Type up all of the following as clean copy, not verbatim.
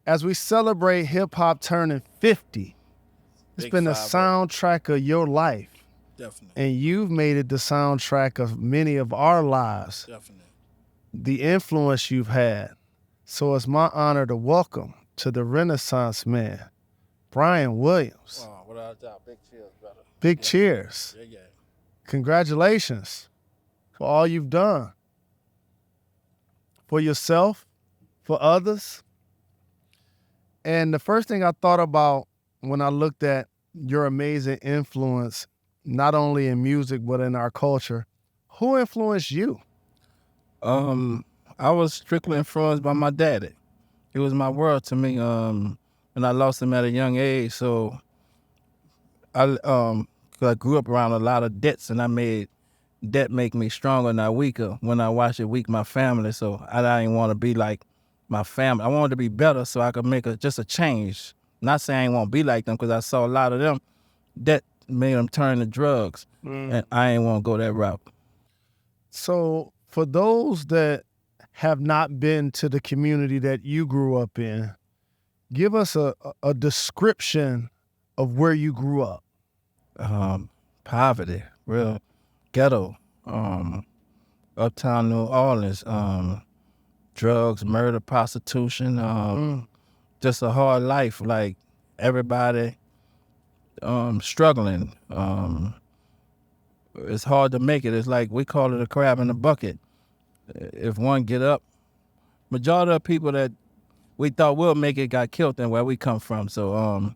As we celebrate hip-hop turning 50, it's Big been the 5-0. soundtrack of your life. Definitely. And you've made it the soundtrack of many of our lives, Definitely. the influence you've had. So it's my honor to welcome to the Renaissance man, Brian Williams. Oh, without a doubt. Big cheers, brother. Big Yeah. cheers. Yeah. Congratulations for all you've done for yourself, for others. And the first thing I thought about when I looked at your amazing influence, not only in music, but in our culture, who influenced you? I was strictly influenced by my daddy. He was my world to me. And I lost him at a young age, so I grew up around a lot of debts, and I made debt make me stronger, not weaker. When I watched it weak my family, so I didn't want to be like my family. I wanted to be better, so I could make just a change. Not saying I ain't want to be like them, because I saw a lot of them that made them turn to drugs, and I ain't want to go that route. So for those that have not been to the community that you grew up in, give us a description of where you grew up. Poverty, real ghetto, uptown New Orleans, drugs, murder, prostitution, just a hard life. Like everybody, struggling. It's hard to make it. It's like we call it a crab in a bucket. If one get up, majority of people that we thought will make it got killed in where we come from. So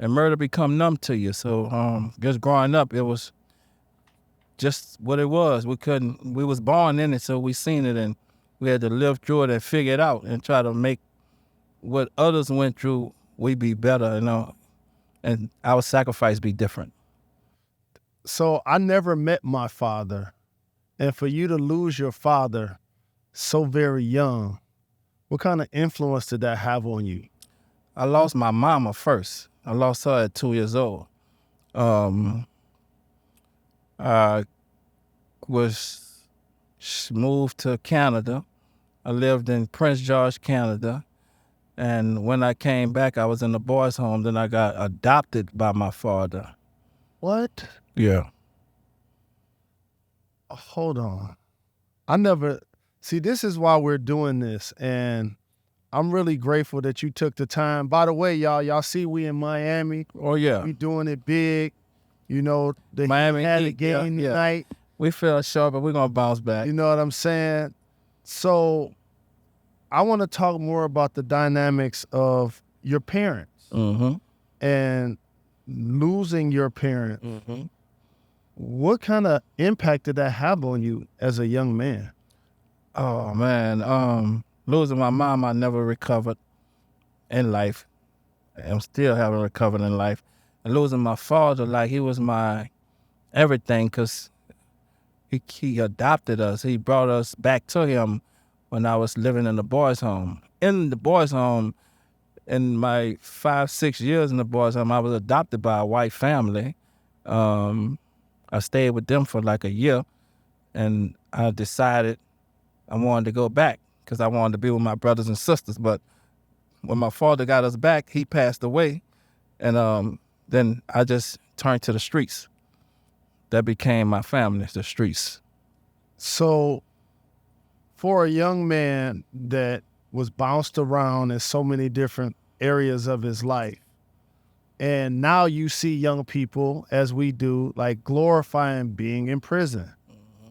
and murder become numb to you. So just growing up, it was just what it was. We was born in it, so we seen it, and we had to live through it and figure it out and try to make what others went through, we be better, and our sacrifice be different. So I never met my father. And for you to lose your father so very young, what kind of influence did that have on you? I lost my mama first. I lost her at 2 years old. I was moved to Canada. I lived in Prince George, Canada. And when I came back, I was in the boys' home. Then I got adopted by my father. What? Yeah. Hold on. I never see. This is why we're doing this, and I'm really grateful that you took the time. By the way, y'all see we in Miami. Oh, yeah. We doing it big. You know, the Miami Heat had a Heat, game yeah. tonight. We fell short, but we're going to bounce back. You know what I'm saying? So I want to talk more about the dynamics of your parents and losing your parents. What kind of impact did that have on you as a young man? Oh, man. Losing my mom, I never recovered in life. I'm still haven't recovered in life. And losing my father, like he was my everything, because he adopted us. He brought us back to him when I was living in the boys' home. In the boys' home, in my 5-6 years in the boys' home, I was adopted by a white family. I stayed with them for like a year, and I decided I wanted to go back because I wanted to be with my brothers and sisters. But when my father got us back, he passed away, and then I just turned to the streets. That became my family, the streets. So for a young man that was bounced around in so many different areas of his life, and now you see young people, as we do, like glorifying being in prison,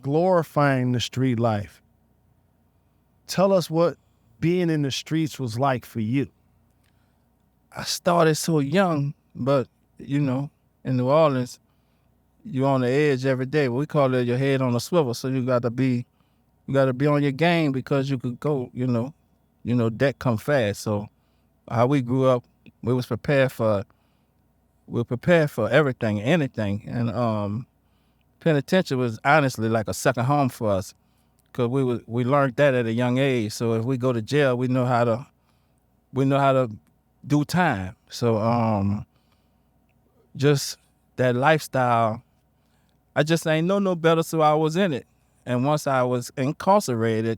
glorifying the street life. Tell us what being in the streets was like for you. I started so young, but in New Orleans, you're on the edge every day. We call it your head on a swivel. So you got to be on your game, because you could go, debt come fast. So how we grew up, we was prepared for everything, anything. And penitentiary was honestly like a second home for us, because we learned that at a young age. So if we go to jail, we know how to do time. So just that lifestyle, I just ain't know no better, so I was in it. And once I was incarcerated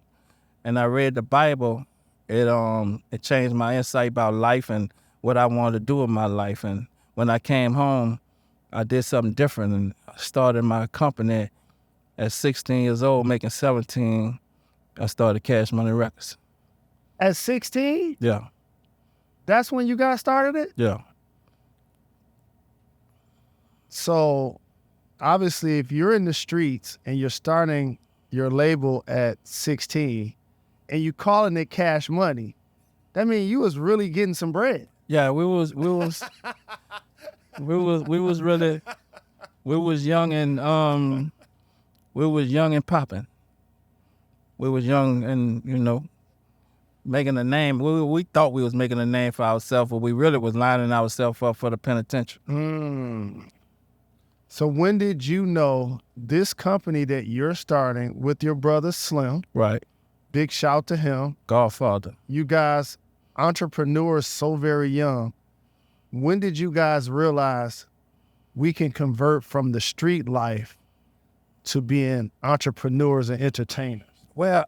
and I read the Bible, it changed my insight about life and what I wanted to do with my life. And when I came home, I did something different and I started my company at 16 years old, making 17. I started Cash Money Records. At 16? Yeah, That's when you guys started it? yeah. So obviously, if you're in the streets and you're starting your label at 16 and you calling it Cash Money, that means you was really getting some bread. Yeah, we was really we was young and popping. We was young and making a name. We thought we was making a name for ourselves, but we really was lining ourselves up for the penitentiary. So when did you know this company that you're starting with your brother Slim? Right. Big shout to him. Godfather. You guys, entrepreneurs so very young. When did you guys realize we can convert from the street life to being entrepreneurs and entertainers? Well,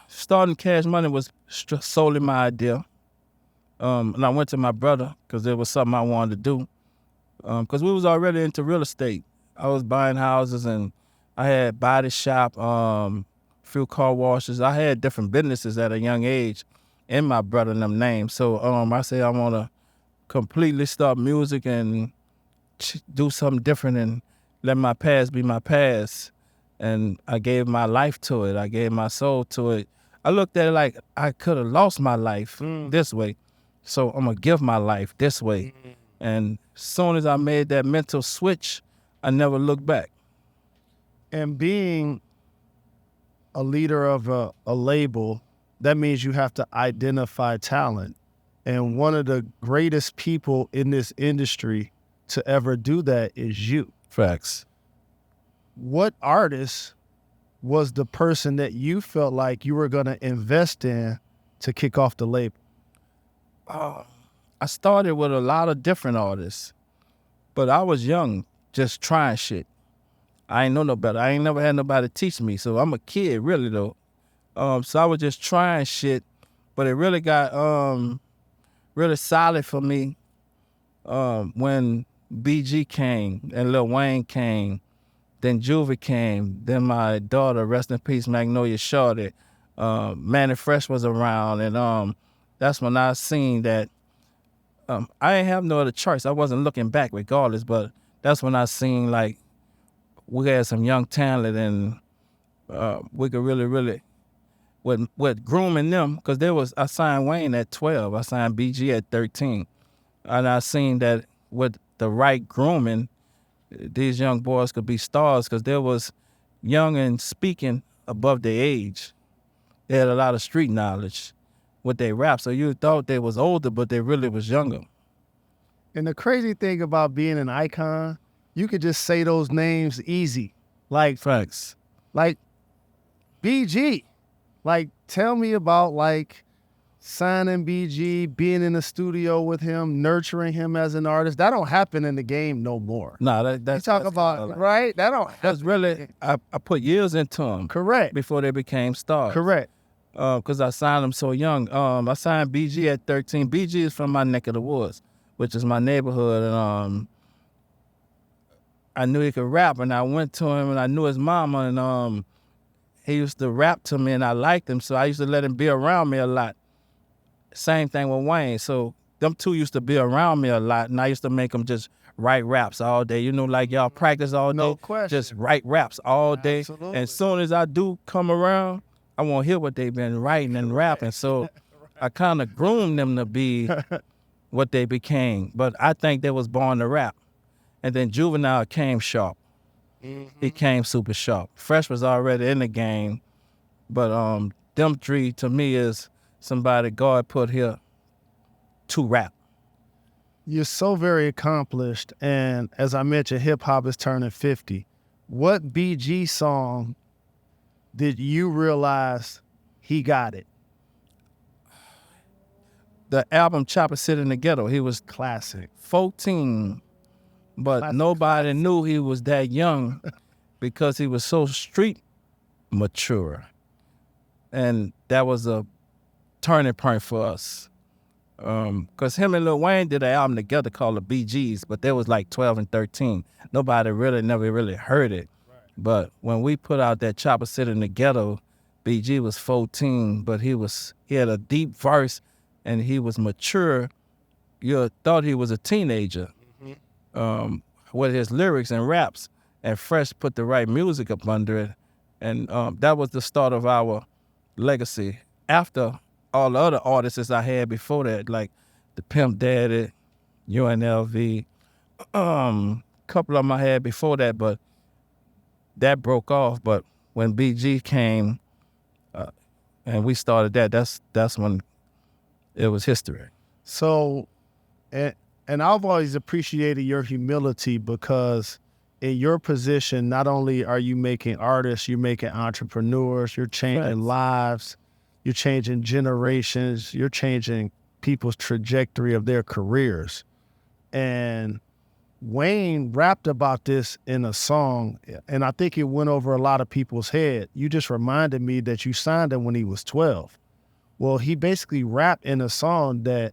starting Cash Money was solely my idea. And I went to my brother because it was something I wanted to do. Because we was already into real estate. I was buying houses and I had body shop, few car washes. I had different businesses at a young age in my brother and them names. So I said I want to completely start music and do something different and let my past be my past. And I gave my life to it. I gave my soul to it. I looked at it like I could have lost my life this way. So I'm going to give my life this way. And as soon as I made that mental switch, I never looked back. And being a leader of a label, that means you have to identify talent. And one of the greatest people in this industry to ever do that is you. Facts. What artist was the person that you felt like you were going to invest in to kick off the label? I started with a lot of different artists, but I was young, just trying shit. I ain't know no better. I ain't never had nobody teach me, so I'm a kid, really, though. So I was just trying shit, but it really got really solid for me when BG came and Lil Wayne came, then Juvie came, then my daughter, rest in peace, Magnolia Shorty, Manny Fresh was around, and that's when I seen that I ain't have no other choice. I wasn't looking back regardless, but that's when I seen like we had some young talent and we could really with grooming them, because I signed Wayne at 12, I signed BG at 13, and I seen that with the right grooming, these young boys could be stars because they was young and speaking above their age. They had a lot of street knowledge with their rap, so you thought they was older, but they really was younger. And the crazy thing about being an icon, you could just say those names easy. Like Facts. Like BG. Like, tell me about like signing BG, being in the studio with him, nurturing him as an artist. That don't happen in the game no more. Nah, You talk about, right? That don't That's really, I put years into them. Correct. Before they became stars. Correct. Because I signed them so young. I signed BG at 13. BG is from my neck of the woods, which is my neighborhood. And I knew he could rap, and I went to him, and I knew his mama, and he used to rap to me, and I liked him, so I used to let him be around me a lot. Same thing with Wayne. So them two used to be around me a lot, and I used to make them just write raps all day. You know, like y'all practice all day. No question. Just write raps all day. Absolutely. And as soon as I do come around, I want to hear what they've been writing and rapping. So I kind of groomed them to be what they became. But I think they was born to rap. And then Juvenile came sharp. He came super sharp. Fresh was already in the game. But them three, to me, is somebody God put here to rap. You're so very accomplished. And as I mentioned, hip hop is turning 50. What BG song did you realize he got it? The album Chopper Sit in the Ghetto, he was Classic. 14, but Classic. nobody knew he was that young because he was so street mature. And that was a turning point for us. Because him and Lil Wayne did an album together called the BGs, but they was like 12 and 13. Nobody never really heard it. Right. But when we put out that Chopper Sit in the Ghetto, BG was 14, but he had a deep verse and he was mature. You thought he was a teenager. Mm-hmm. With his lyrics and raps, and Fresh put the right music up under it. And that was the start of our legacy. After all the other artists I had before that, like the Pimp Daddy, UNLV, couple of them I had before that, but that broke off. But when BG came and we started that's when it was history. So, and I've always appreciated your humility, because in your position, not only are you making artists, you're making entrepreneurs, you're changing lives, you're changing generations, you're changing people's trajectory of their careers. And Wayne rapped about this in a song, and I think it went over a lot of people's head. You just reminded me that you signed him when he was 12. Well, he basically rapped in a song that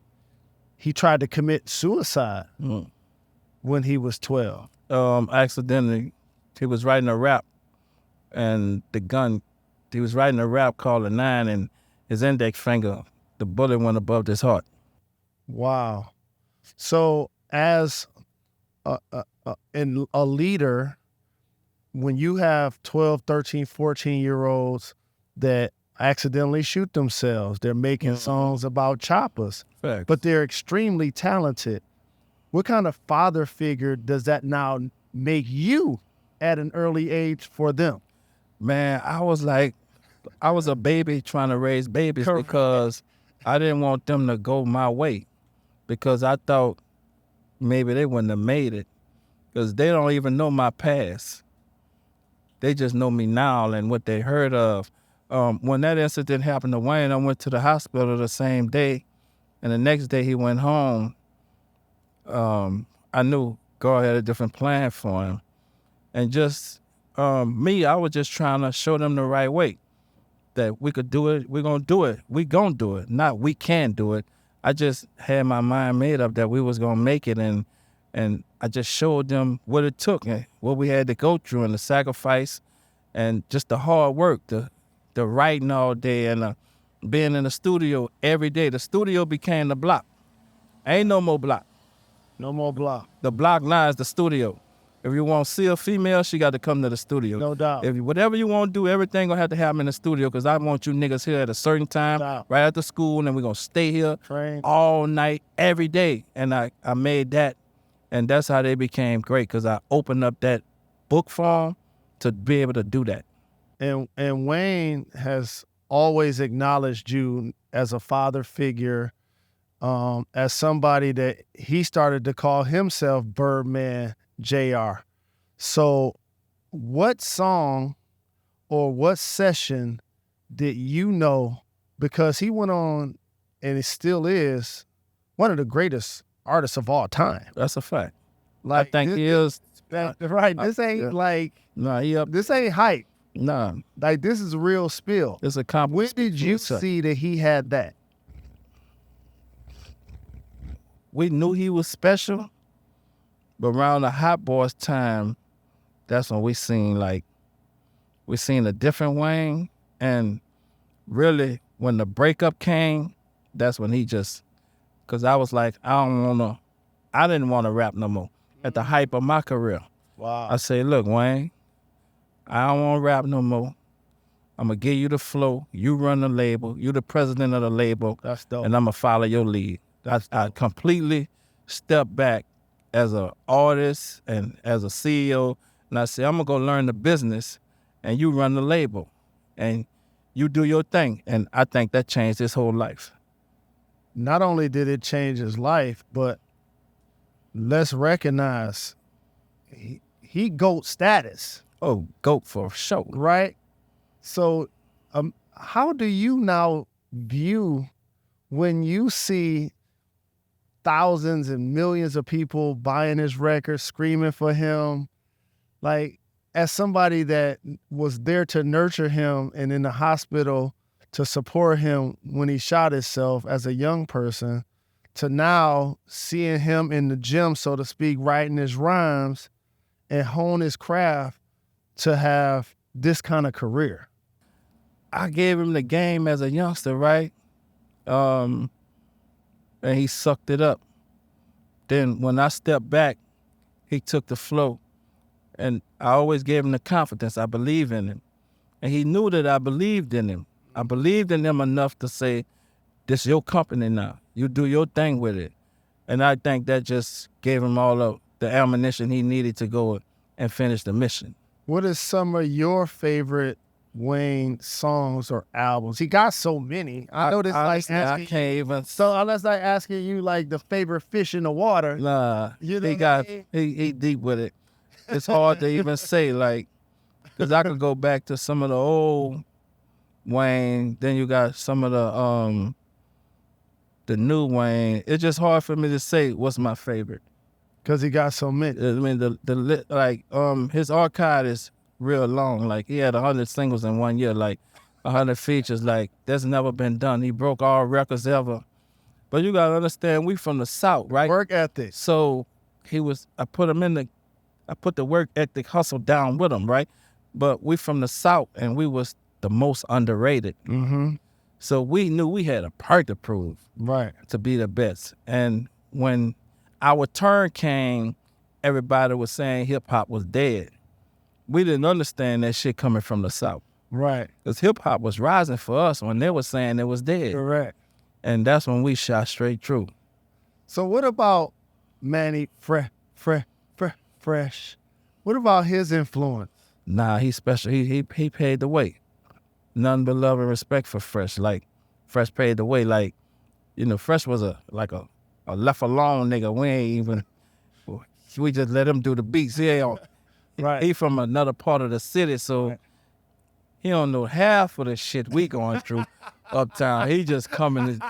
he tried to commit suicide when he was 12. Accidentally, he was writing a rap, and he was writing a rap called a 9, and his index finger, the bullet went above his heart. Wow. So as a leader, when you have 12, 13, 14-year-olds that accidentally shoot themselves, they're making songs about choppers, Facts. But they're extremely talented. What kind of father figure does that now make you at an early age for them? Man, I was a baby trying to raise babies. Correct. Because I didn't want them to go my way, because I thought maybe they wouldn't have made it, because they don't even know my past. They just know me now and what they heard of. When that incident happened to Wayne, I went to the hospital the same day, and the next day he went home. I knew God had a different plan for him. And just me, I was just trying to show them the right way, that we could do it, we're going to do it, we going to do it, not we can do it. I just had my mind made up that we was going to make it, and I just showed them what it took and what we had to go through, and the sacrifice and just the hard work, the writing all day, and being in the studio every day. The studio became the block. Ain't no more block. No more block. The block now is the studio. If you want to see a female, she got to come to the studio. No doubt. Whatever you want to do, everything going to have to happen in the studio, because I want you niggas here at a certain time, right after school, and we're going to stay here all night, every day. And I made that, and that's how they became great, because I opened up that book form to be able to do that. And Wayne has always acknowledged you as a father figure, as somebody that he started to call himself Birdman JR. So what song or what session did you know, because he went on and it still is one of the greatest artists of all time. That's a fact. Like, I think he is. Right. This ain't this ain't hype. Nah. Like, this is real spill. It's a compliment. When did you see that he had that? We knew he was special, but around the Hot Boys time, that's when we seen a different Wayne. And really, when the breakup came, that's when he just, because I was like, I didn't want to rap no more at the hype of my career. Wow. I say, look, Wayne, I don't want to rap no more. I'm going to give you the flow. You run the label. You the president of the label. That's dope. And I'm going to follow your lead. I completely stepped back as an artist and as a CEO, and I said, I'm going to go learn the business, and you run the label, and you do your thing. And I think that changed his whole life. Not only did it change his life, but let's recognize he GOAT status. Oh, GOAT for sure. Right? So how do you now view when you see thousands and millions of people buying his record, screaming for him, like, as somebody that was there to nurture him and in the hospital to support him when he shot himself as a young person, to now seeing him in the gym, so to speak, writing his rhymes and hone his craft to have this kind of career? I gave him the game as a youngster, right? And he sucked it up. Then when I stepped back, he took the flow. And I always gave him the confidence. I believe in him. And he knew that I believed in him. I believed in him enough to say, this is your company now. You do your thing with it. And I think that just gave him all of the ammunition he needed to go and finish the mission. What is some of your favorite Wayne songs or albums? He got so many. I know this like asking I can't even. So unless I asking you like the favorite fish in the water. Nah, You know he what got I mean? he deep with it. It's hard to even say, like, because I could go back to some of the old Wayne. Then you got some of the new Wayne. It's just hard for me to say what's my favorite. Cause he got so many. I mean, his archive is real long. Like, he had 100 singles in 1 year, like 100 features. Like, that's never been done. He broke all records ever. But you gotta understand, we from the South, right? Work ethic. So I put the work ethic hustle down with him, right? But we from the South, and we was the most underrated. Mm-hmm. So we knew we had a part to prove Right. to be the best. And when our turn came, everybody was saying hip hop was dead. We didn't understand that shit coming from the South. Right. Because hip hop was rising for us when they were saying it was dead. Correct. And that's when we shot straight through. So what about Manny Fresh? What about his influence? Nah, he's special. He paid the way. None but love and respect for Fresh. Like, Fresh paid the way. Like, you know, Fresh was a left alone nigga. We just let him do the beats. Right. He from another part of the city, so Right. he don't know half of the shit we going through uptown. He just come and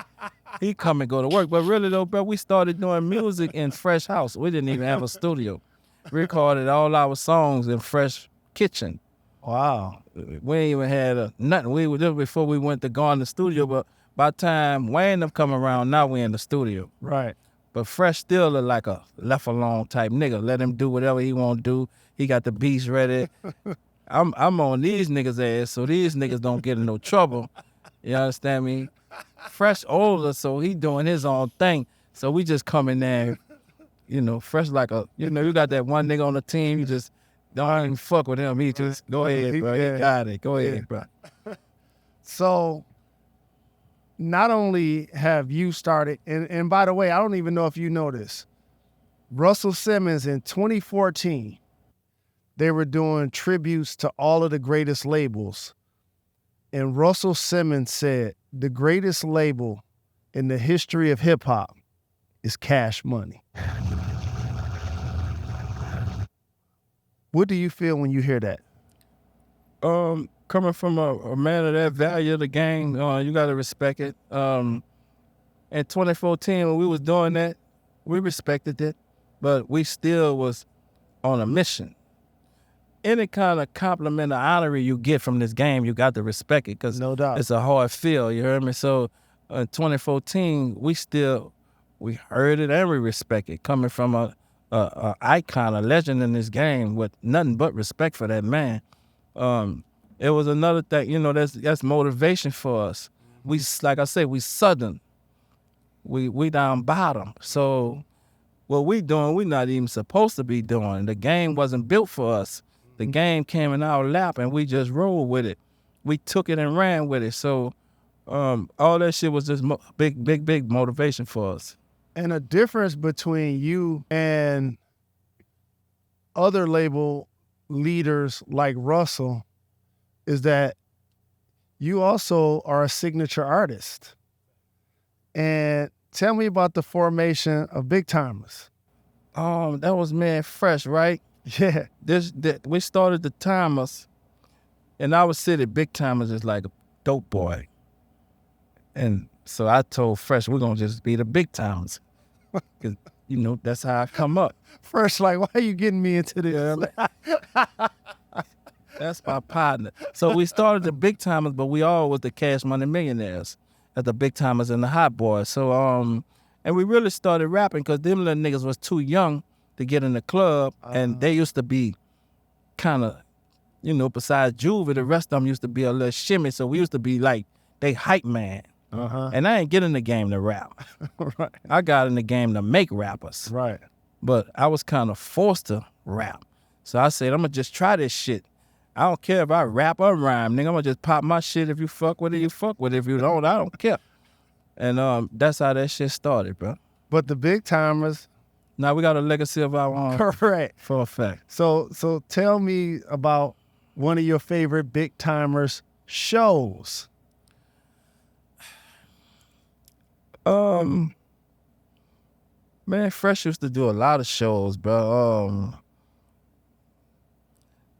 go to work. But really though, bro, we started doing music in Fresh house. We didn't even have a studio. We recorded all our songs in Fresh kitchen. Wow. We ain't even had nothing. We were just before we went to go in the studio, but by the time Wayne them come around, now we in the studio. Right. But Fresh still look like a left alone type nigga. Let him do whatever he want to do. He got the beats ready. I'm on these niggas' ass, so these niggas don't get in no trouble. You understand me? Fresh older, so he doing his own thing. So we just come in there, you know, Fresh like you got that one nigga on the team, you just don't even fuck with him. He just, go ahead, bro. Yeah. He got it. Go ahead, bro. So not only have you started, and by the way, I don't even know if you know this, Russell Simmons in 2014, they were doing tributes to all of the greatest labels. And Russell Simmons said, the greatest label in the history of hip hop is Cash Money. What do you feel when you hear that? Coming from a man of that value of the game, you got to respect it. In 2014, when we was doing that, we respected it, but we still was on a mission. Any kind of compliment or honorary you get from this game, you got to respect it, because No doubt. it's a hard feel, you heard me? So in 2014, we heard it and we respect it, coming from a icon, a legend in this game with nothing but respect for that man. It was another thing, you know, that's motivation for us. We, like I said, we Southern. We down bottom. So what we doing, we not even supposed to be doing. The game wasn't built for us. The game came in our lap and we just rolled with it. We took it and ran with it. So all that shit was just big motivation for us. And a difference between you and other label leaders like Russell is that you also are a signature artist. And tell me about the formation of Big Timers. That was man Fresh, right? Yeah. We started the Timers, and I was city Big Timers is like a dope boy. And so I told Fresh, we're gonna just be the Big Timers. Cause you know, that's how I come up. First, like, why are you getting me into this? That's my partner. So we started the Big Timers, but we all was the Cash Money Millionaires at the Big Timers and the Hot Boys. So and we really started rapping because them little niggas was too young to get in the club, and they used to be kind of, besides Juvie, the rest of them used to be a little shimmy. So we used to be like they hype man. And I ain't get in the game to rap. Right. I got in the game to make rappers. Right. But I was kind of forced to rap. So I said, I'm going to just try this shit. I don't care if I rap or rhyme, nigga. I'm going to just pop my shit. If you fuck with it, you fuck with it. If you don't, I don't care. And that's how that shit started, bro. But the Big Timers. Now we got a legacy of our own. Correct. For a fact. So tell me about one of your favorite Big Timers shows. Man, Fresh used to do a lot of shows, bro.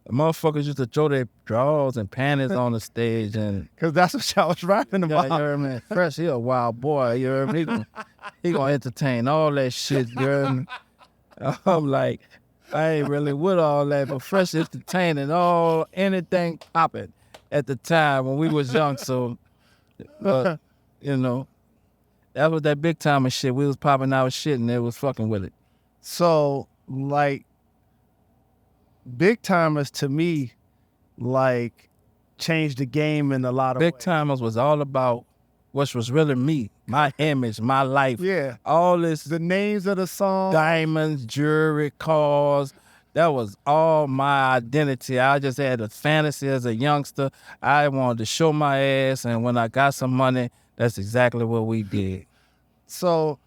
The motherfuckers used to throw their drawers and panties on the stage, and Because that's what y'all was rapping yeah, about. you heard me? Fresh, he a wild boy. You heard me? He gonna entertain all that shit. You heard me? I'm like, I ain't really with all that, but Fresh entertaining anything popping at the time when we was young. So, that was that Big Timer shit. We was popping our shit and they was fucking with it. So, like, Big Timers to me, like, changed the game in a lot of Big ways. Timers was all about what was really me, my image, my life. Yeah. All this The names of the song. diamonds, jewelry, cars. That was all my identity. I just had a fantasy as a youngster. I wanted to show my ass, and when I got some money, that's exactly what we did. So,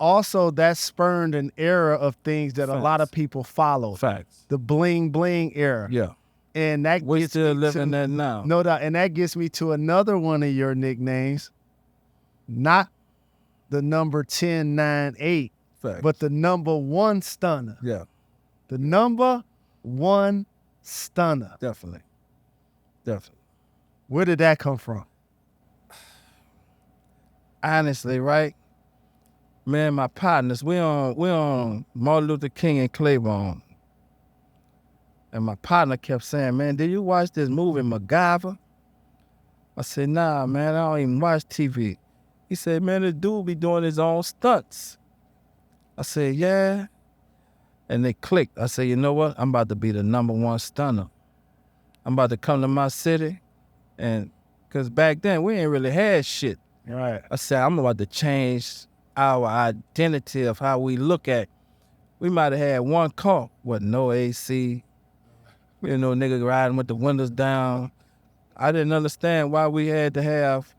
also that spurned an era of things that a lot of Facts. people followed. Facts. The bling bling era. Yeah. And that We gets still me living to, that now. No doubt. And that gets me to another one of your nicknames. Not the number 1098, Facts. but the number one stunner. Yeah, The number one stunner. definitely. Where did that come from? Honestly, right? Man, my partners, we on Martin Luther King and Claiborne. And my partner kept saying, man, did you watch this movie, MacGyver? I said, nah, man, I don't even watch TV. He said, man, this dude be doing his own stunts. I said, yeah. And they clicked. I said, you know what? I'm about to be the number one stunner. I'm about to come to my city. And because back then, we ain't really had shit. Right. I said, I'm about to change our identity of how we look at. We might have had one car with no AC, nigga riding with the windows down. I didn't understand why we had to have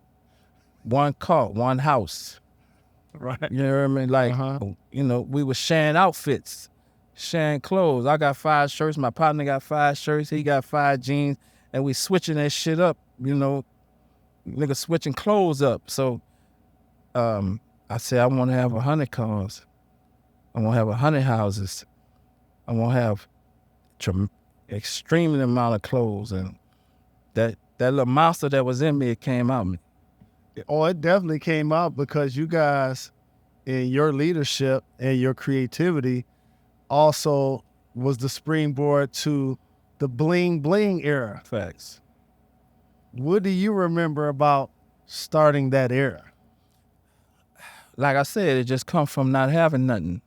one car, one house. Right. You know what I mean? Like, we were sharing outfits, sharing clothes. I got 5 shirts, my partner got 5 shirts, he got 5 jeans, and we switching that shit up, nigga switching clothes up. So I said, I want to have 100 cars. I want to have 100 houses. I want to have extreme amount of clothes. And that little monster that was in me, it came out of me. Oh, it definitely came out because you guys, in your leadership and your creativity, also was the springboard to the bling bling era. Facts. What do you remember about starting that era? Like I said, it just come from not having nothing.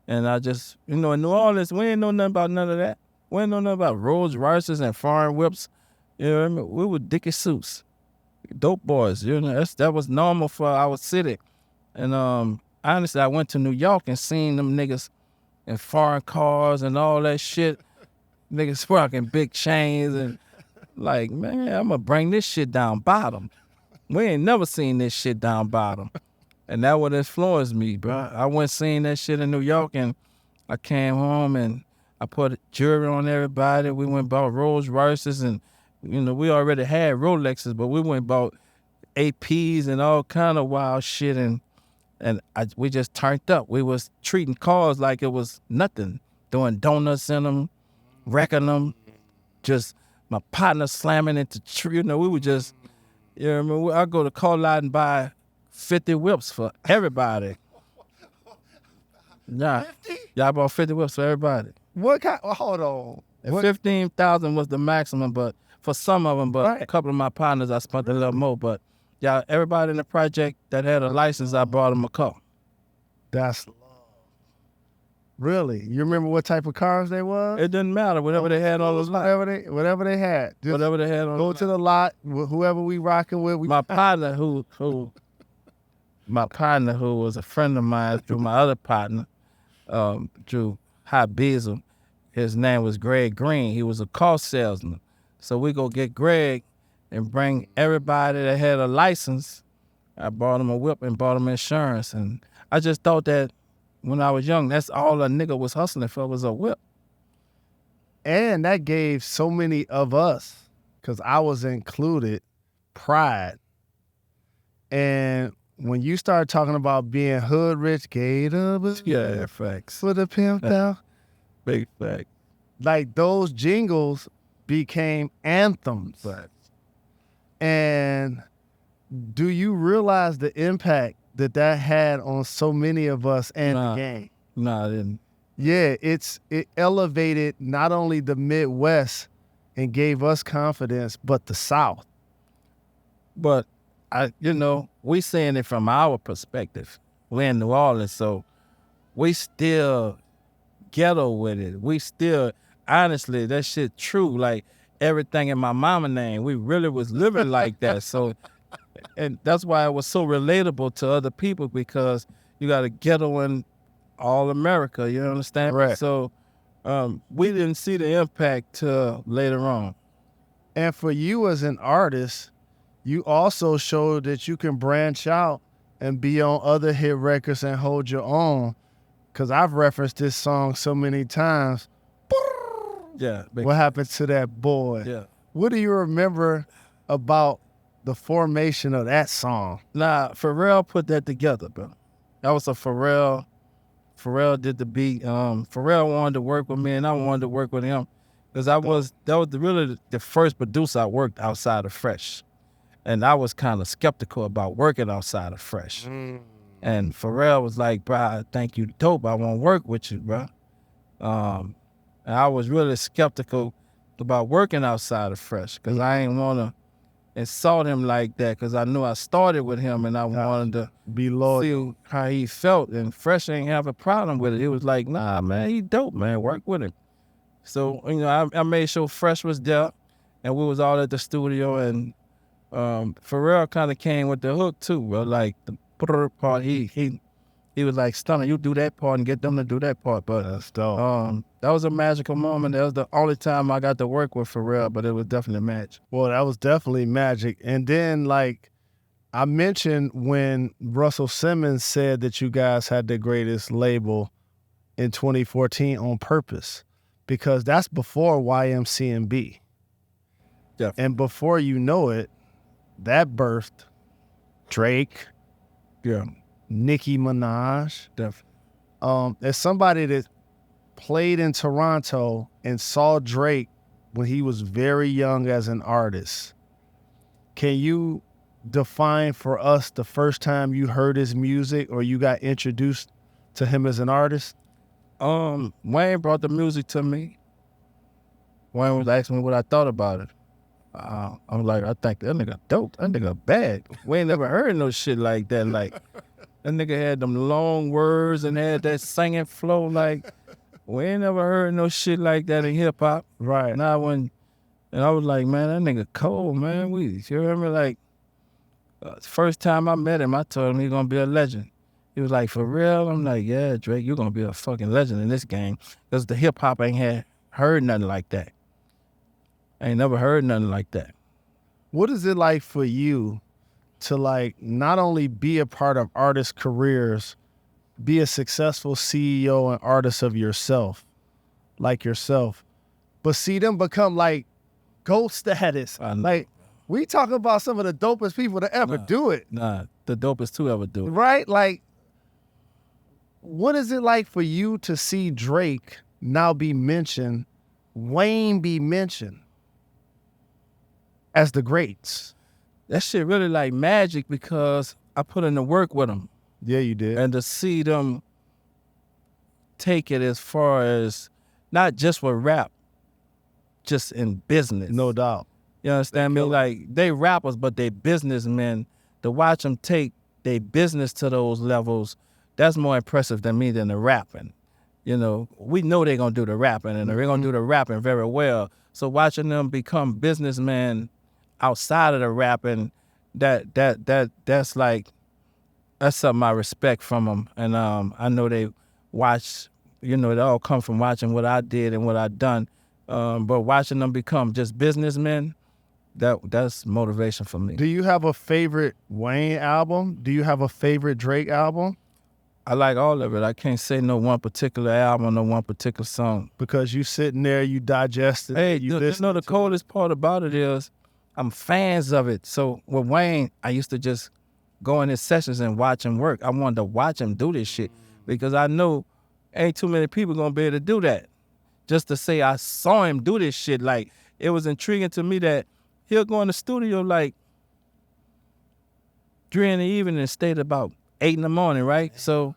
And I just, in New Orleans, we ain't know nothing about none of that. We ain't know nothing about Rolls Royces and foreign whips. You know what I mean? We were Dickie suits, dope boys. That was normal for our city. And honestly, I went to New York and seen them niggas in foreign cars and all that shit. Niggas rocking big chains and like, man, I'm gonna bring this shit down bottom. We ain't never seen this shit down bottom. And that what influenced me, bro. I went seeing that shit in New York, and I came home and I put jewelry on everybody. We went and bought Rolls Royces, and we already had Rolexes, but we went and bought APs and all kind of wild shit, and we just turned up. We was treating cars like it was nothing, doing donuts in them, wrecking them, just my partner slamming into tree. We were just, I go to car lot and buy 50 whips for everybody. Yeah. 50? Yeah, I bought 50 whips for everybody. What kind? Hold on. And 15,000 was the maximum, but for some of them, but a couple of my partners, I spent a little more. But yeah, everybody in the project that had a license, I brought them a car. That's really. You remember what type of cars they was? It didn't matter. Whatever they had on the lot. Whatever they had. Just Whatever they had on go to the lot. Whoever we rocking with. My partner who was a friend of mine through my other partner, through High Bezel. His name was Greg Green. He was a car salesman. So we go get Greg and bring everybody that had a license. I bought him a whip and bought him insurance. And I just thought that when I was young, that's all a nigga was hustling for was a whip. And that gave so many of us, because I was included, pride. And when you start talking about being hood rich, gator, yeah, facts. For the pimp down. Big fact. Like those jingles became anthems. Right. And do you realize the impact that had on so many of us and the game? No, I didn't. Yeah, it elevated not only the Midwest and gave us confidence, but the South. But we seeing it from our perspective. We're in New Orleans, so we still ghetto with it. We still, honestly, that shit true. Like everything in my mama name, we really was living like that. So, and that's why it was so relatable to other people, because you got a ghetto in all America. You understand? Right. So, we didn't see the impact till later on. And for you as an artist, you also showed that you can branch out and be on other hit records and hold your own. Because I've referenced this song so many times. Yeah. What happened to that boy? Yeah. What do you remember about the formation of that song? Nah, Pharrell put that together, bro. That was a Pharrell. Pharrell did the beat. Pharrell wanted to work with me, and I wanted to work with him. Because that was really the first producer I worked outside of Fresh. And I was kind of skeptical about working outside of Fresh. And Pharrell was like, bro, I think you dope. I want to work with you, bro. And I was really skeptical about working outside of Fresh, because I ain't want to insult him like that, because I knew I started with him and I wanted to be loyal, see how he felt. And Fresh ain't have a problem with it. He was like, nah, man, he dope, man. Work with him. So, I made sure Fresh was there, and we was all at the studio, and Pharrell kind of came with the hook too, bro. Like the part, he was like, Stunner, you do that part and get them to do that part. But that's dope. That was a magical moment. That was the only time I got to work with Pharrell, but it was definitely magic. Well, that was definitely magic. And then, like I mentioned, when Russell Simmons said that you guys had the greatest label in 2014 on purpose, because that's before YMCMB. Yeah. And before you know it, that birthed Drake, Nicki Minaj. Definitely. As somebody that played in Toronto and saw Drake when he was very young as an artist, can you define for us the first time you heard his music or you got introduced to him as an artist? Wayne brought the music to me. Wayne was asking me what I thought about it. I was like, I think that nigga dope. That nigga bad. We ain't never heard no shit like that. Like, that nigga had them long words and had that singing flow. Like, we ain't never heard no shit like that in hip hop. Right. And I was like, man, that nigga cold, man. You hear me? Like, first time I met him, I told him he gonna be a legend. He was like, for real? I'm like, yeah, Drake, you're gonna be a fucking legend in this game. Because the hip hop ain't heard nothing like that. I ain't never heard nothing like that. What is it like for you to, like, not only be a part of artists' careers, be a successful CEO and artist of yourself, like yourself, but see them become like GOAT status? Like, we talk about some of the dopest people to ever do it. Nah, the dopest to ever do it. Right? Like, what is it like for you to see Drake now be mentioned, Wayne be mentioned as the greats? That shit really like magic, because I put in the work with them. Yeah, you did. And to see them take it as far as not just with rap, just in business. No doubt. You understand me? Like, they rappers, but they businessmen. To watch them take their business to those levels, that's more impressive than me than the rapping. You know, we know they're gonna do the rapping, and they're gonna do the rapping very well. So watching them become businessmen outside of the rapping, that's like, that's something I respect from them. And I know they watch, you know, it all come from watching what I did and what I done. But watching them become just businessmen, that's motivation for me. Do you have a favorite Wayne album? Do you have a favorite Drake album? I like all of it. I can't say no one particular album, no one particular song. Because you sitting there, you digest it. Hey, you you know the coolest part about it is I'm fans of it. So with Wayne, I used to just go in his sessions and watch him work. I wanted to watch him do this shit because I know ain't too many people gonna be able to do that. Just to say I saw him do this shit, like, it was intriguing to me that he'll go in the studio like 3 in the evening and stay to about 8 in the morning, right? So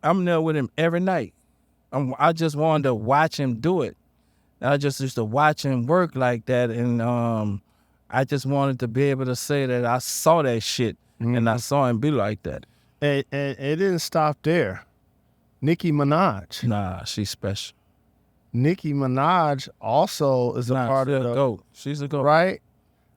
I'm there with him every night. I just wanted to watch him do it. I just used to watch him work like that, and I just wanted to be able to say that I saw that shit and I saw him be like that. And it didn't stop there. Nicki Minaj. Nah, she's special. Nicki Minaj also is a part of the GOAT. She's a GOAT. right.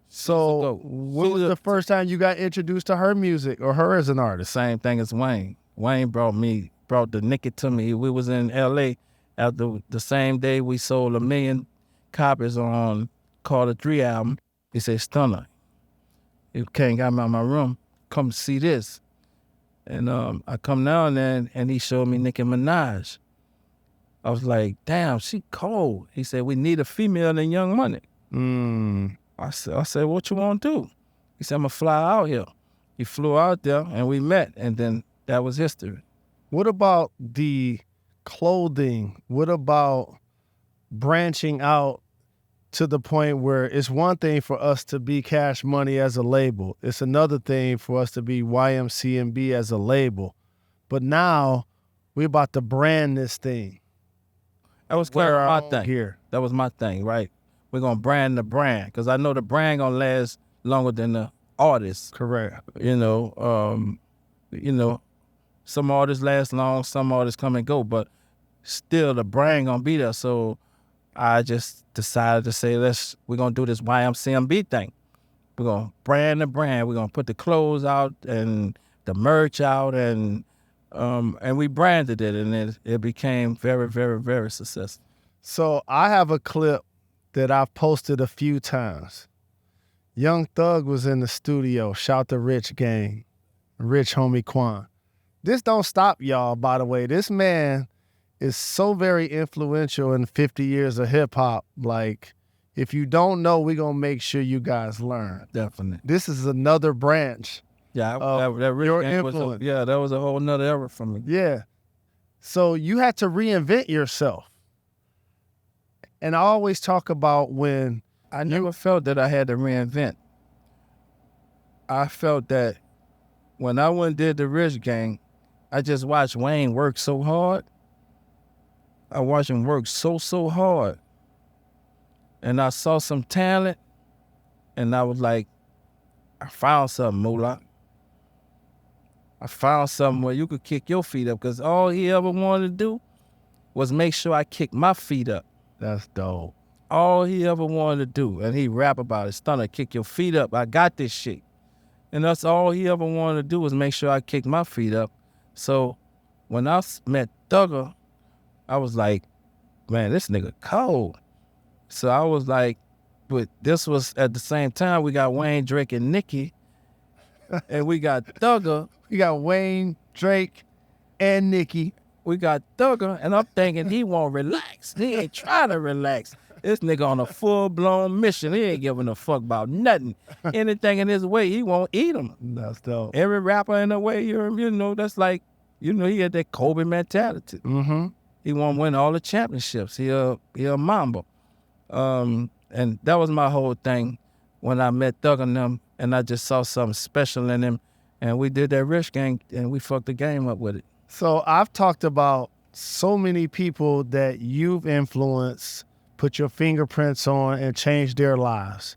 She's a So GOAT. when was the first time you got introduced to her music or her as an The artist? same thing as Wayne. Wayne brought the Nicki to me. We was in LA after the same day we sold 1 million copies on Carter 3 album. He said, Stunner, you can't got me out of my room, come see this. And I come down there and he showed me Nicki Minaj. I was like, damn, she cold. He said, we need a female in Young Money. I said, what you want to do? He said, I'm going to fly out here. He flew out there and we met, and then that was history. What about the clothing? What about branching out to the point where it's one thing for us to be Cash Money as a label. It's another thing for us to be YMCMB as a label. But now we're about to brand this thing. That was Wear our my own thing. gear. That was my thing, right? We're going to brand the brand because I know the brand going to last longer than the artist. Correct. You know, some artists last long, some artists come and go, but still the brand going to be there. So I just decided to say, we're going to do this YMCMB thing. We're going to brand the brand. We're going to put the clothes out and the merch out, and we branded it, and it became very, very, very successful. So I have a clip that I've posted a few times. Young Thug was in the studio. Shout to Rich Gang, Rich homie Quan. This don't stop y'all, by the way. This man is so very influential in 50 years of hip hop. Like, if you don't know, we're going to make sure you guys learn. Definitely. This is another branch. Yeah, that Rich your Gang influence. that was a whole nother era for me. Yeah. So you had to reinvent yourself. And I always talk about when I never felt that I had to reinvent. I felt that when I went and did the Rich Gang, I just watched Wayne work so hard. I watched him work so hard. And I saw some talent, and I was like, I found something, Moolah. I found something where you could kick your feet up, because all he ever wanted to do was make sure I kicked my feet up. That's dope. All he ever wanted to do, and he rap about it, Stunner, kick your feet up. I got this shit. And that's all he ever wanted to do was make sure I kicked my feet up. So when I met Thugger, I was like, man, this nigga cold. So I was like, but this was at the same time we got Wayne, Drake, and Nicki, and we got Thugger. We got Wayne, Drake, and Nicki. We got Thugger, and I'm thinking he won't relax. He ain't trying to relax. This nigga on a full-blown mission. He ain't giving a fuck about nothing. Anything in his way, he won't eat him. That's dope. Every rapper in the way, you know, that's like, you know, he had that Kobe mentality. Mm-hmm. He want to win all the championships. He a Mamba. And that was my whole thing when I met Thug and them, and I just saw something special in him, and we did that Rich Gang, and we fucked the game up with it. So I've talked about so many people that you've influenced, put your fingerprints on, and change their lives.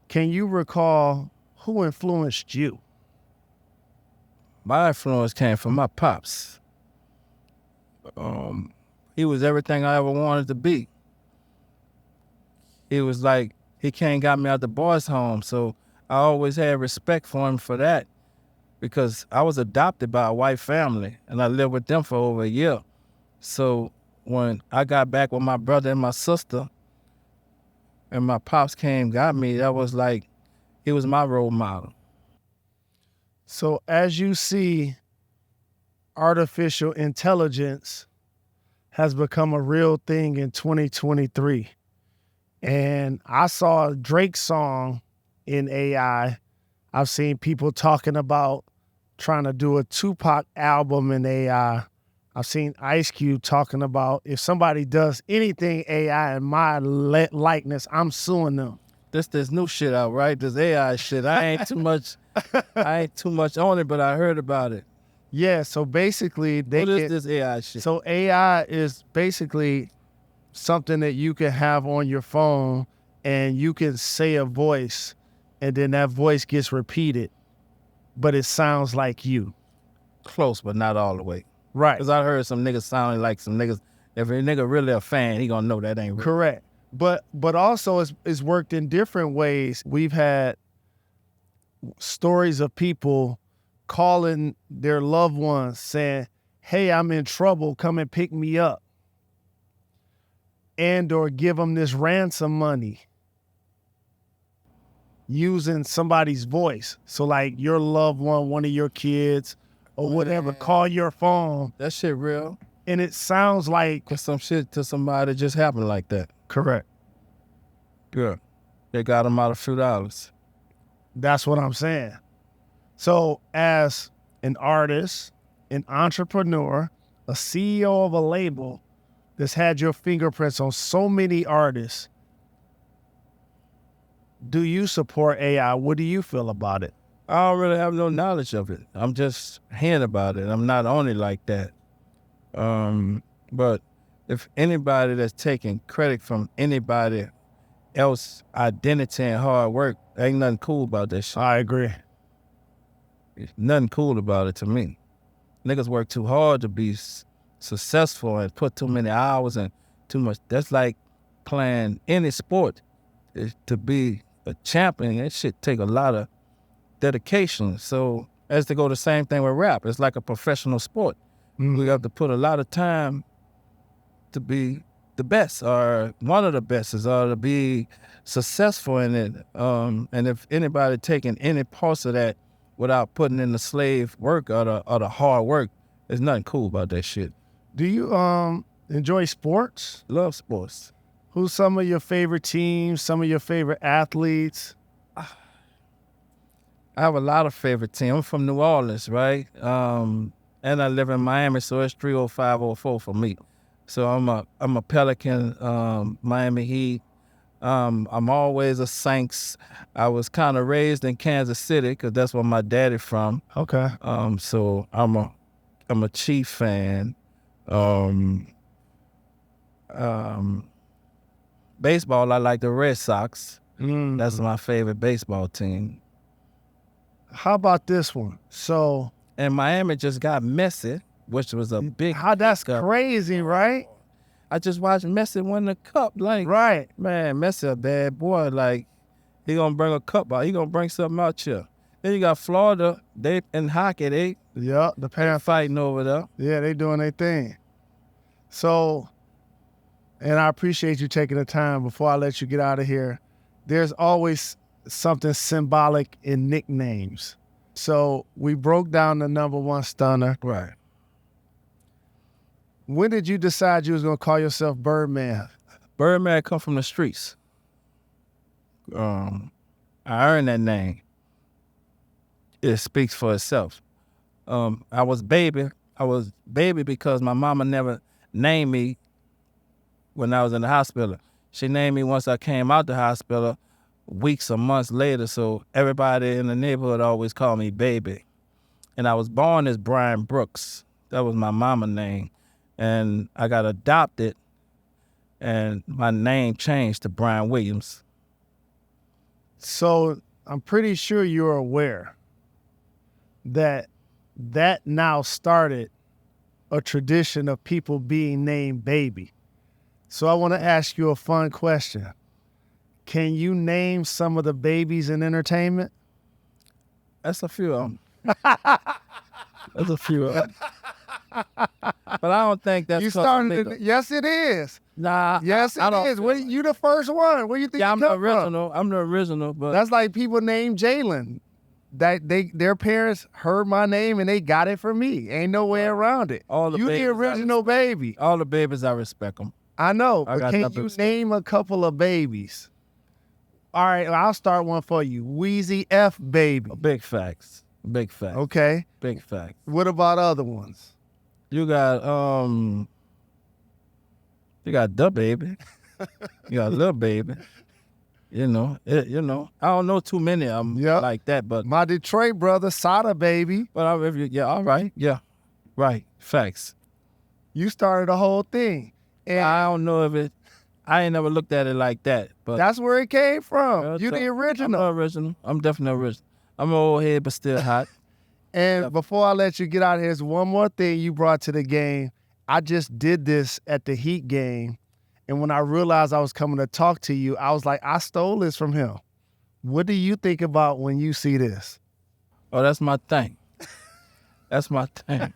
Can you recall who influenced you? My influence came from my pops. He was everything I ever wanted to be. He was like, he came and got me out the boys' home, so I always had respect for him for that, because I was adopted by a white family, and I lived with them for over a year. So when I got back with my brother and my sister, and my pops came and got me, that was like, he was my role model. So as you see, artificial intelligence has become a real thing in 2023. And I saw Drake's song in AI. I've seen people talking about trying to do a Tupac album in AI. I've seen Ice Cube talking about if somebody does anything AI in my likeness, I'm suing them. This new shit out, right? This AI shit. I ain't too much on it, but I heard about it. Yeah, so basically What is this AI shit? So AI is basically something that you can have on your phone, and you can say a voice, and then that voice gets repeated, but it sounds like you. Close, but not all the way. Right. Because I heard some niggas sounding like some niggas. If a nigga really a fan, he gonna know that ain't real. Correct. But also it's worked in different ways. We've had stories of people calling their loved ones saying, hey, I'm in trouble, come and pick me up. And or give them this ransom money using somebody's voice. So like your loved one of your kids or whatever, call your phone. That shit real. And it sounds like some shit to somebody just happened like that. Correct. Yeah. They got them out a few dollars. That's what I'm saying. So as an artist, an entrepreneur, a CEO of a label that's had your fingerprints on so many artists, do you support AI? What do you feel about it? I don't really have no knowledge of it. I'm just hearing about it. I'm not on it like that. But if anybody that's taking credit from anybody else identity and hard work, ain't nothing cool about that shit. I agree. There's nothing cool about it to me. Niggas work too hard to be successful and put too many hours and too much. That's like playing any sport. To be a champion, that shit take a lot of dedication. So as to go the same thing with rap, it's like a professional sport. We have to put a lot of time to be the best or one of the best or to be successful in it. And if anybody taking any parts of that without putting in the slave work or the hard work, there's nothing cool about that shit. Do you enjoy sports? Love sports. Who's some of your favorite teams, some of your favorite athletes? I have a lot of favorite teams. I'm from New Orleans, right? And I live in Miami, so it's 30504 for me. So I'm a Pelican, Miami Heat. I'm always a Saints. I was kind of raised in Kansas City because that's where my daddy from. Okay. So I'm a Chief fan. Baseball, I like the Red Sox. That's my favorite baseball team. How about this one? So, and Miami just got Messi, which was a big. That's crazy, right? I just watched Messi win the cup. Like, right, man, Messi a bad boy. Like, he gonna bring a cup out. He gonna bring something out here. Then you got Florida. They in hockey. The Panthers fighting over there. Yeah, they doing their thing. So, and I appreciate you taking the time before I let you get out of here. There's always something symbolic in nicknames. So we broke down the number one stunner. Right. When did you decide you was gonna call yourself Birdman? Birdman come from the streets. I earned that name. It speaks for itself. I was baby because my mama never named me when I was in the hospital. She named me once I came out the hospital, weeks or months later, so everybody in the neighborhood always called me baby. And I was born as Brian Brooks. That was my mama name. And I got adopted and my name changed to Brian Williams. So I'm pretty sure you're aware that now started a tradition of people being named baby. So I want to ask you a fun question. Can you name some of the babies in entertainment? That's a few of them. That's a few of them. But I don't think that's You started. Yes, it is. Nah. Yes, it is. You the first one. Where you think? Yeah, you I'm the come from? original. I'm the original. But That's like people named Jalen. That their parents heard my name and they got it from me. Ain't no way around it. all the You the babies original baby. all the babies, I respect them. I know, I but got can nothing you to say. name a couple of babies? All right, I'll start one for you. Wheezy F baby. Big facts. Big facts. Okay. Big facts. What about other ones? You got the baby. You got little baby. I don't know too many of them Yep. like that, but My Detroit brother, Sada baby. all right, yeah, right, facts. You started the whole thing. And I don't know if it. I ain't never looked at it like that, but that's where it came from. Well, You the I'm original. the original. I'm definitely original. I'm an old head, but still hot. And before I let you get out of here, there's one more thing you brought to the game. I just did this at the Heat game. And when I realized I was coming to talk to you, I was like, I stole this from him. What do you think about when you see this? Oh, that's my thing. That's my thing.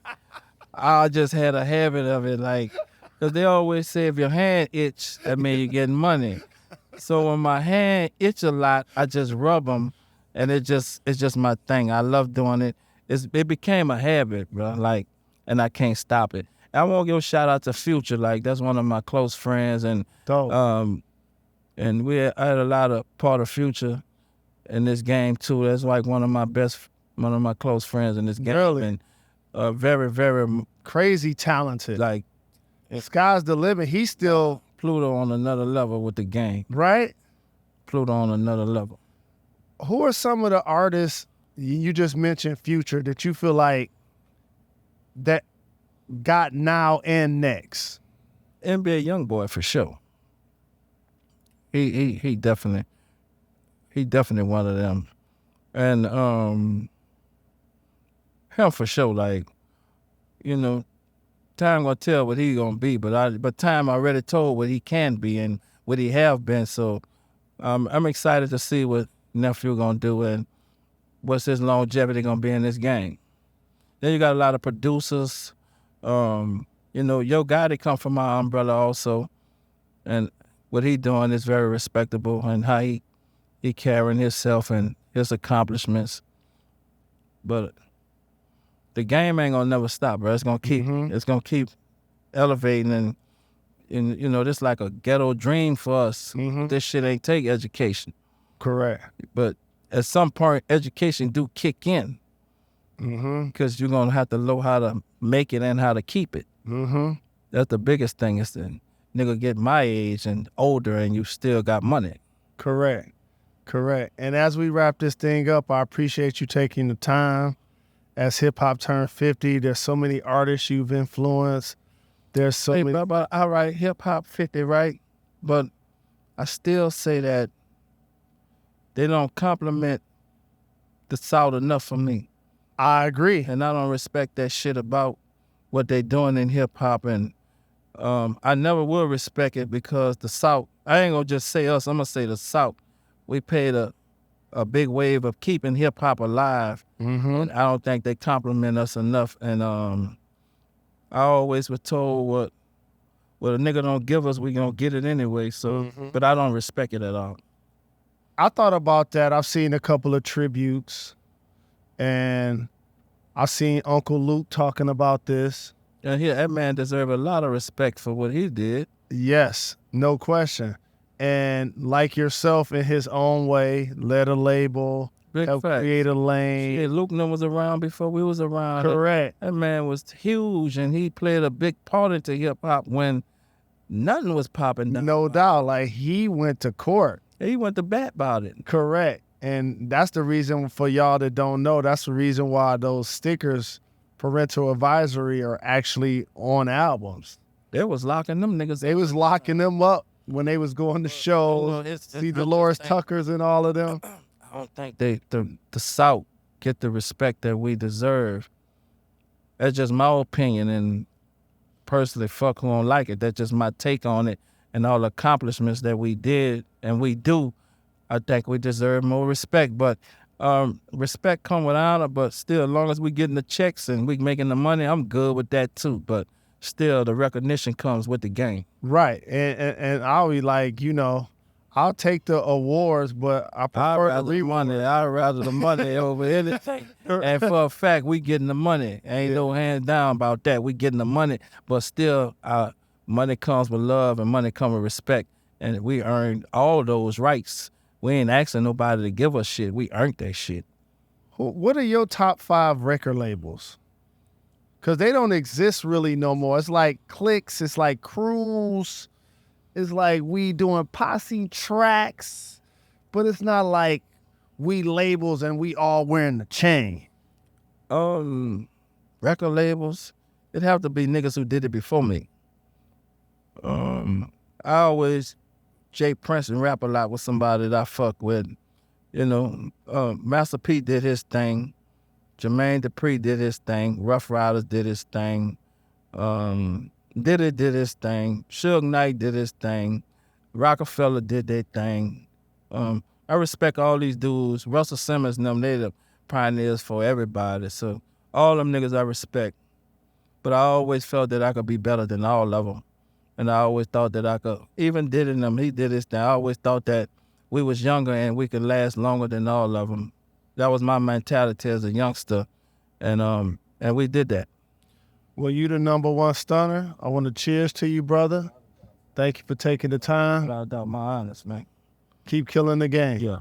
I just had a habit of it, like, because they always say if your hand itch, that means you're getting money. So when my hand itch a lot, I just rub them, and it's just my thing. I love doing it. It became a habit, bro. Like, and I can't stop it. I want to give a shout out to Future. Like, that's one of my close friends, and Dope. and I had a lot of part of Future in this game too. That's like one of my close friends in this game. Really? And very, very Crazy talented. like Sky's the limit. He's still, Pluto on another level with the game. right? Pluto on another level. Who are some of the artists you just mentioned, Future, that you feel like that got now and next? NBA YoungBoy for sure. He definitely one of them, and him for sure. Like, time gonna tell what he gonna be, but time already told what he can be and what he have been. So I'm excited to see what Nephew gonna do and what's his longevity gonna be in this game. Then you got a lot of producers. Yo Gotti come from my umbrella also, and what he doing is very respectable, and how he carrying himself and his accomplishments. But the game ain't gonna never stop, bro. It's gonna keep elevating, and this like a ghetto dream for us. This shit ain't take education, Correct. but at some point education do kick in, because you're gonna have to know how to make it and how to keep it. That's the biggest thing. Is the nigga get my age and older and you still got money. Correct. And as we wrap this thing up, I appreciate you taking the time. As hip hop turned 50, there's so many artists you've influenced. There's so many. But all right, hip hop 50, right? But I still say that they don't compliment the South enough for me. I agree. And I don't respect that shit about what they doing in hip hop, and I never will respect it, because the South, I ain't gonna just say us, I'm gonna say the South, we paid a big wave of keeping hip hop alive. And I don't think they compliment us enough. And I always was told what a nigga don't give us, we gonna get it anyway. So, but I don't respect it at all. I thought about that. I've seen a couple of tributes, and I've seen Uncle Luke talking about this. And that man deserves a lot of respect for what he did. Yes, no question. And like yourself, in his own way, led a label, Big helped facts. create a lane. Yeah, Luke was around before we was around. Correct. That man was huge, and he played a big part into hip hop when nothing was popping down. No doubt. Like, he went to court. He went to bat about it. Correct. And that's the reason, for y'all that don't know, that's the reason why those stickers, parental advisory, are actually on albums. They was locking them niggas. They was locking them up when they was going to shows. See Dolores Tuckers and all of them. I don't think the South get the respect that we deserve. That's just my opinion, and personally, fuck who don't like it. That's just my take on it, and all the accomplishments that we did and we do. I think we deserve more respect, but respect come with honor. But still, as long as we getting the checks and we making the money, I'm good with that too. But still, the recognition comes with the game. Right, and I'll be like, I'll take the awards, but I prefer the money. I'd rather the money over anything. And for a fact, we getting the money. Ain't no hands down about that. We getting the money, but still, money comes with love and money comes with respect. And we earned all those rights. We ain't asking nobody to give us shit. We earned that shit. What are your top 5 record labels? Because they don't exist really no more. It's like Clicks. It's like Cruise. It's like we doing posse tracks, but it's not like we labels and we all wearing the chain. Record labels, it have to be niggas who did it before me. I always Jay Prince and rap a lot with somebody that I fuck with. Master P did his thing. Jermaine Dupri did his thing. Rough Riders did his thing. Diddy did his thing. Suge Knight did his thing. Rockefeller did their thing. I respect all these dudes. Russell Simmons and them, they the pioneers for everybody. So all them niggas I respect. But I always felt that I could be better than all of them. And I always thought that I could, even Diddy and them, he did his thing. I always thought that we was younger and we could last longer than all of them. That was my mentality as a youngster. And we did that. Well, you the number one stunner. I want to cheers to you, brother. Thank you for taking the time. Without doubt, my honest, man. Keep killing the game. Yeah.